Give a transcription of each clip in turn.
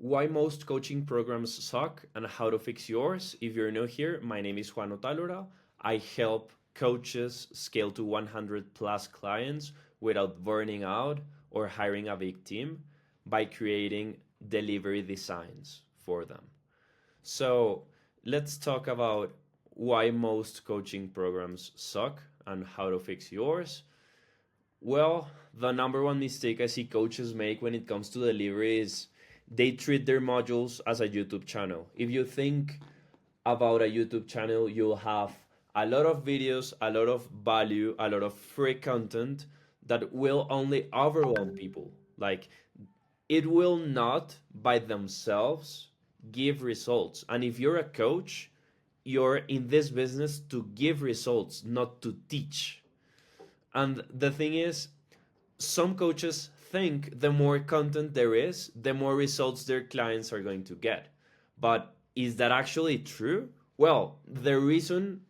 Why most coaching programs suck and how to fix yours. If you're new here, my name is Juan Otalora. I help coaches scale to 100 plus clients without burning out or hiring a big team by creating delivery designs for them. So let's talk about why most coaching programs suck and how to fix yours. Well, the number one mistake I see coaches make when it comes to delivery is they treat their modules as a YouTube channel. If you think about a YouTube channel, you'll have a lot of videos, a lot of value, a lot of free content that will only overwhelm people. Like, it will not by themselves give results. And if you're a coach, you're in this business to give results, not to teach. And the thing is, some coaches think the more content there is, the more results their clients are going to get. But is that actually true? Well, the reason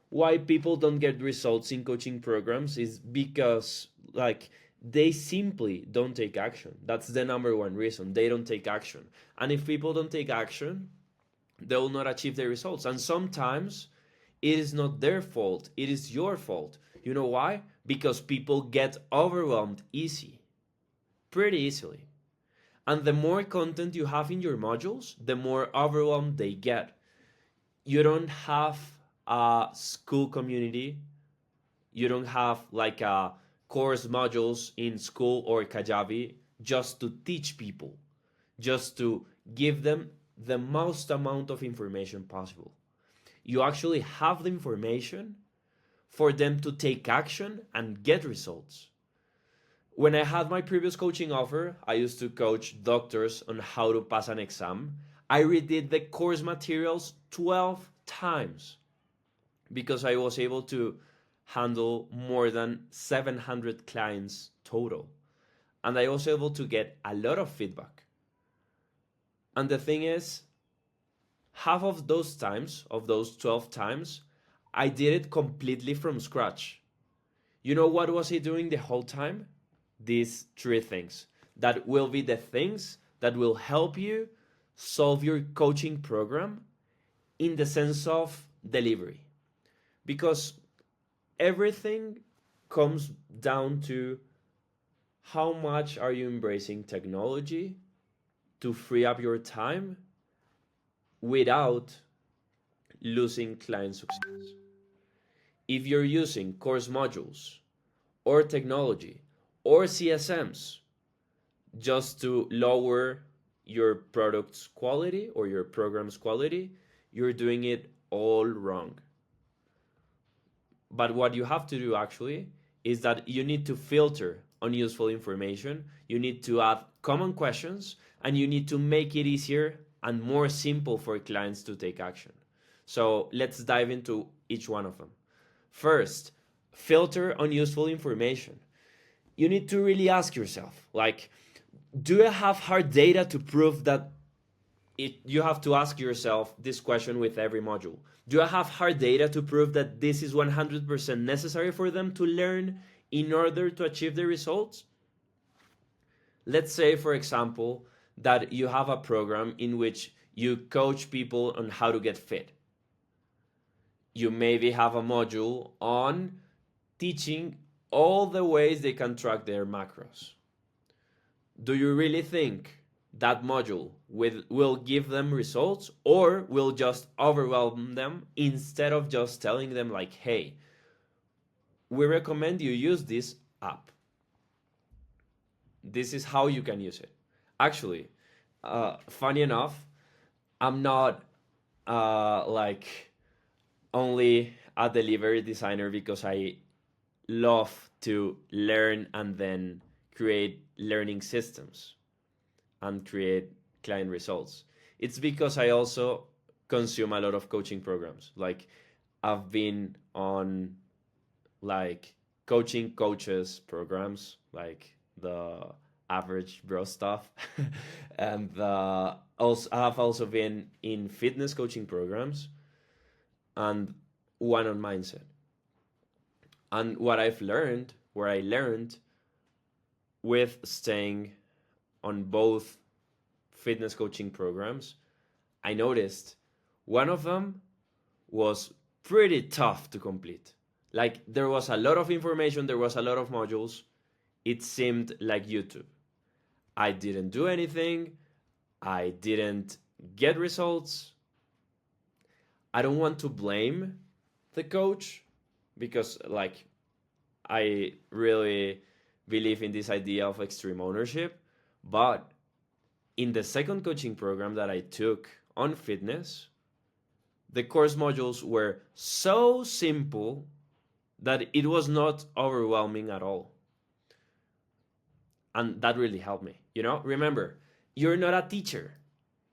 why people don't get results in coaching programs is because, like, they simply don't take action. That's the number one reason. They don't take action. And if people don't take action, they will not achieve their results. And sometimes it is not their fault, it is your fault. You know why? Because people get overwhelmed pretty easily. And the more content you have in your modules, the more overwhelmed they get. You don't have a school community, you don't have like a course modules in school or Kajabi just to teach people, just to give them the most amount of information possible. You actually have the information for them to take action and get results. When I had my previous coaching offer, I used to coach doctors on how to pass an exam. I redid the course materials 12 times because I was able to handle more than 700 clients total. And I was able to get a lot of feedback. And the thing is, half of those times, of those 12 times, I did it completely from scratch. You know what was I doing the whole time? These three things that will be the things that will help you solve your coaching program in the sense of delivery. Because everything comes down to how much are you embracing technology to free up your time without losing client success. If you're using course modules or technology or CSMs just to lower your product's quality or your program's quality, you're doing it all wrong. But what you have to do actually is that you need to filter unuseful information, you need to add common questions, and you need to make it easier and more simple for clients to take action. So let's dive into each one of them. First, filter unuseful information. You need to really ask yourself, like, do I have hard data to prove that you have to ask yourself this question with every module. Do I have hard data to prove that this is 100% necessary for them to learn in order to achieve the results? Let's say, for example, that you have a program in which you coach people on how to get fit. You maybe have a module on teaching all the ways they can track their macros. Do you really think that module will give them results, or will just overwhelm them instead of just telling them like, hey, we recommend you use this app. This is how you can use it. Actually, funny enough, I'm not like only a delivery designer because I love to learn and then create learning systems and create client results. It's because I also consume a lot of coaching programs. Like, I've been on like coaching coaches programs, like the average bro stuff, and also I have also been in fitness coaching programs and one on mindset. And what I've learned, where I learned with staying on both fitness coaching programs, I noticed one of them was pretty tough to complete. Like there was a lot of information, there was a lot of modules. It seemed like YouTube. I didn't do anything. I didn't get results. I don't want to blame the coach because like I really believe in this idea of extreme ownership, but in the second coaching program that I took on fitness, the course modules were so simple that it was not overwhelming at all. And that really helped me. You know, remember, you're not a teacher,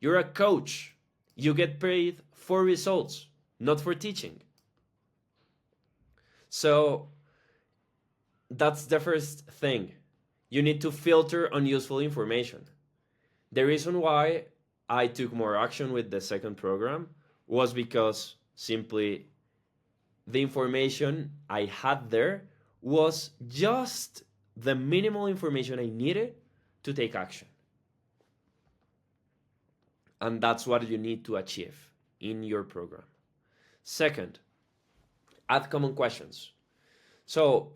you're a coach. You get paid for results, not for teaching. So that's the first thing. You need to filter unuseful information. The reason why I took more action with the second program was because simply the information I had there was just the minimal information I needed to take action. And that's what you need to achieve in your program. Second, add common questions. So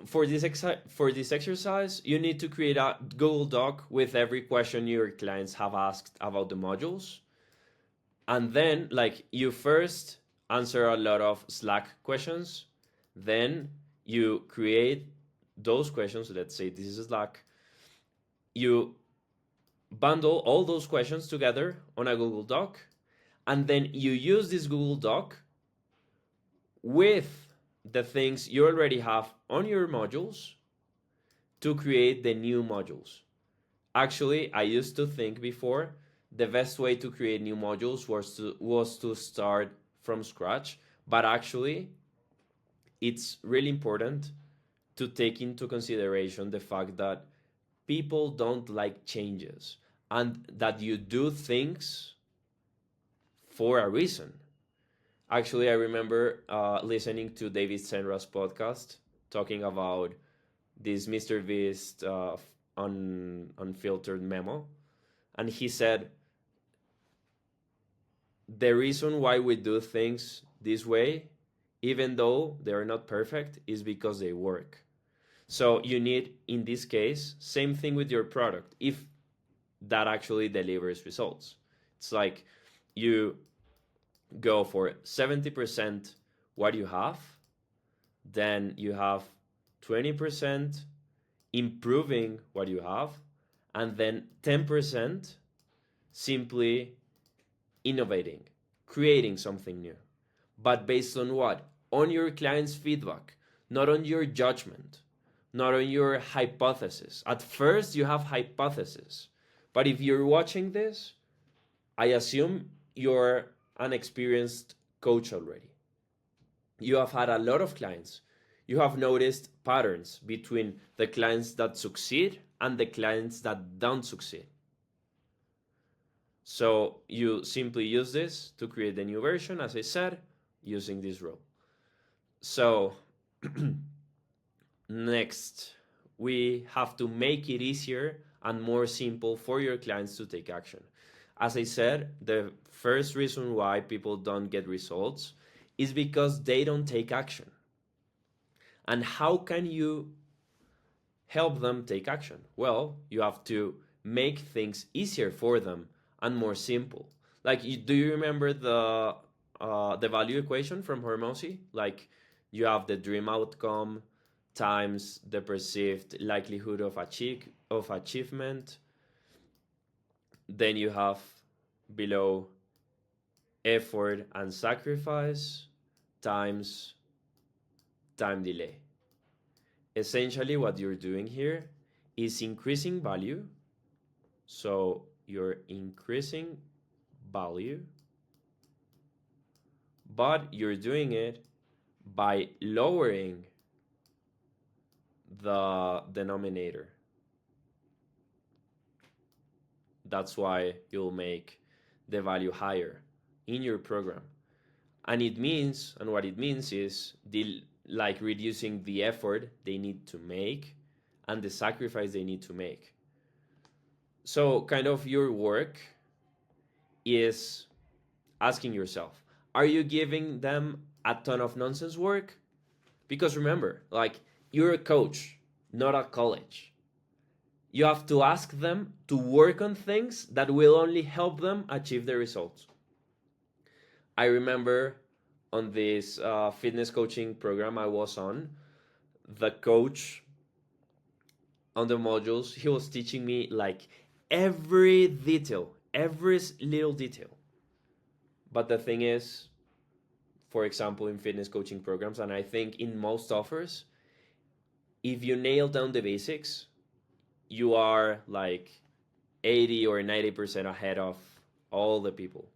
for this exercise, you need to create a Google Doc with every question your clients have asked about the modules. And then like you first answer a lot of Slack questions, then you create those questions. Let's say this is Slack. You bundle all those questions together on a Google Doc, and then you use this Google Doc with the things you already have on your modules to create the new modules. Actually, I used to think before the best way to create new modules was to start from scratch, but actually it's really important to take into consideration the fact that people don't like changes and that you do things for a reason. Actually, I remember listening to David Senra's podcast talking about this Mr. Beast unfiltered memo, and he said the reason why we do things this way, even though they are not perfect, is because they work. So you need, in this case, same thing with your product. If that actually delivers results, it's like you go for 70% what you have, then you have 20% improving what you have, and then 10% simply innovating, creating something new. But based on what? On your client's feedback, not on your judgment, not on your hypothesis. At first, you have hypothesis. But if you're watching this, I assume you're an experienced coach already. You have had a lot of clients. You have noticed patterns between the clients that succeed and the clients that don't succeed. So you simply use this to create the new version, as I said, using this rule. So next, we have to make it easier and more simple for your clients to take action. As I said, the first reason why people don't get results is because they don't take action. And how can you help them take action? Well, you have to make things easier for them and more simple. Like, do you remember the value equation from Hormozy? Like, you have the dream outcome times the perceived likelihood of achievement. Then you have below effort and sacrifice times time delay. Essentially, what you're doing here is increasing value. So you're increasing value, but you're doing it by lowering the denominator. That's why you'll make the value higher in your program. And what it means is like reducing the effort they need to make and the sacrifice they need to make. So, kind of your work is asking yourself, are you giving them a ton of nonsense work? Because remember, like, you're a coach, not a college. You have to ask them to work on things that will only help them achieve the results. I remember on this fitness coaching program I was on, the coach on the modules, he was teaching me like every detail, every little detail. But the thing is, for example, in fitness coaching programs, and I think in most offers, if you nail down the basics, you are like 80 or 90% ahead of all the people.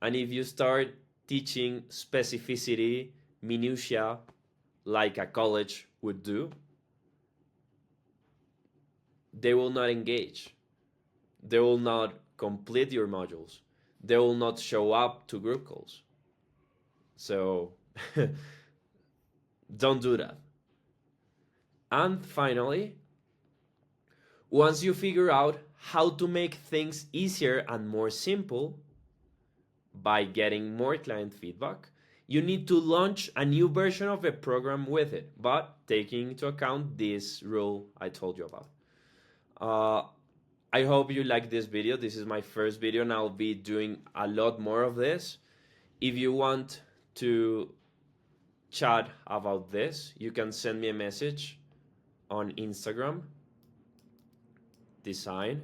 And if you start teaching specificity, minutia, like a college would do, they will not engage. They will not complete your modules. They will not show up to group calls. So don't do that. And finally, once you figure out how to make things easier and more simple by getting more client feedback, you need to launch a new version of the program with it, but taking into account this rule I told you about. Uh, I hope you like this video. This is my first video and I'll be doing a lot more of this. If you want to chat about this, you can send me a message on Instagram, design.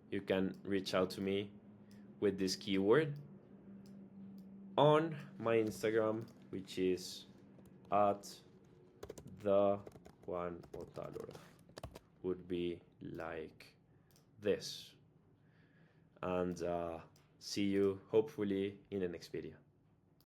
You can reach out to me with this keyword on my Instagram, which is at the Juan Otalora. Would be like this. And see you hopefully in the next video.